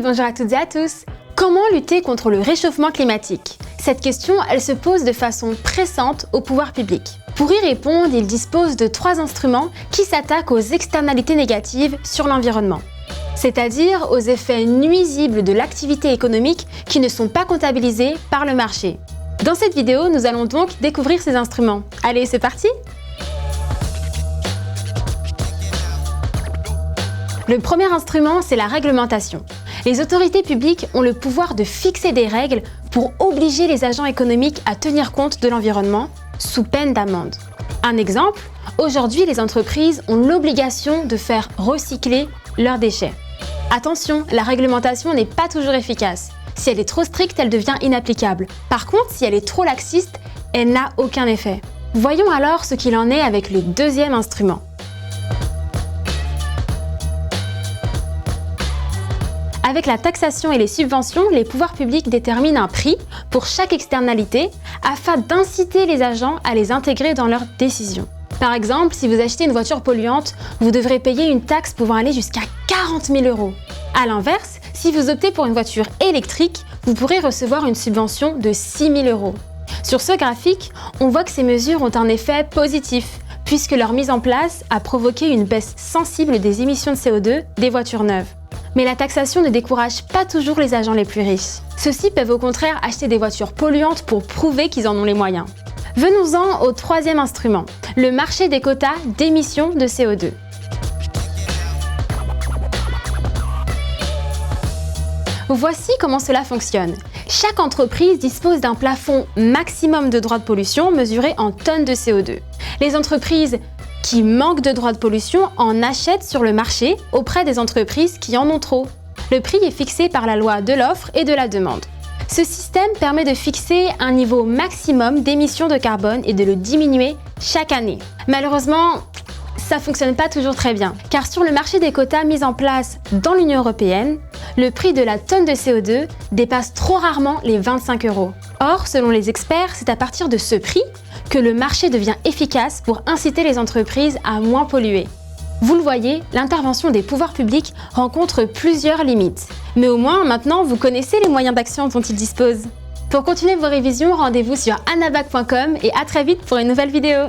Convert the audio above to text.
bonjour à toutes et à tous. Comment lutter contre le réchauffement climatique? Cette question, elle se pose de façon pressante au pouvoir public. Pour y répondre, il dispose de 3 instruments qui s'attaquent aux externalités négatives sur l'environnement, c'est-à-dire aux effets nuisibles de l'activité économique qui ne sont pas comptabilisés par le marché. Dans cette vidéo, nous allons donc découvrir ces instruments. Allez, c'est parti! Le premier instrument, c'est la réglementation. Les autorités publiques ont le pouvoir de fixer des règles pour obliger les agents économiques à tenir compte de l'environnement, sous peine d'amende. Un exemple, aujourd'hui les entreprises ont l'obligation de faire recycler leurs déchets. Attention, la réglementation n'est pas toujours efficace. Si elle est trop stricte, elle devient inapplicable. Par contre, si elle est trop laxiste, elle n'a aucun effet. Voyons alors ce qu'il en est avec le deuxième instrument. Avec la taxation et les subventions, les pouvoirs publics déterminent un prix pour chaque externalité afin d'inciter les agents à les intégrer dans leurs décisions. Par exemple, si vous achetez une voiture polluante, vous devrez payer une taxe pouvant aller jusqu'à 40 000 €. A l'inverse, si vous optez pour une voiture électrique, vous pourrez recevoir une subvention de 6 000 €. Sur ce graphique, on voit que ces mesures ont un effet positif, puisque leur mise en place a provoqué une baisse sensible des émissions de CO2 des voitures neuves. Mais la taxation ne décourage pas toujours les agents les plus riches. Ceux-ci peuvent au contraire acheter des voitures polluantes pour prouver qu'ils en ont les moyens. Venons-en au troisième instrument, le marché des quotas d'émissions de CO2. Voici comment cela fonctionne. Chaque entreprise dispose d'un plafond maximum de droits de pollution mesuré en tonnes de CO2. Les entreprises qui manquent de droits de pollution en achètent sur le marché auprès des entreprises qui en ont trop. Le prix est fixé par la loi de l'offre et de la demande. Ce système permet de fixer un niveau maximum d'émissions de carbone et de le diminuer chaque année. Malheureusement, ça ne fonctionne pas toujours très bien, car sur le marché des quotas mis en place dans l'Union européenne, le prix de la tonne de CO2 dépasse trop rarement les 25 €. Or, selon les experts, c'est à partir de ce prix que le marché devient efficace pour inciter les entreprises à moins polluer. Vous le voyez, l'intervention des pouvoirs publics rencontre plusieurs limites. Mais au moins, maintenant, vous connaissez les moyens d'action dont ils disposent. Pour continuer vos révisions, rendez-vous sur anabac.com et à très vite pour une nouvelle vidéo.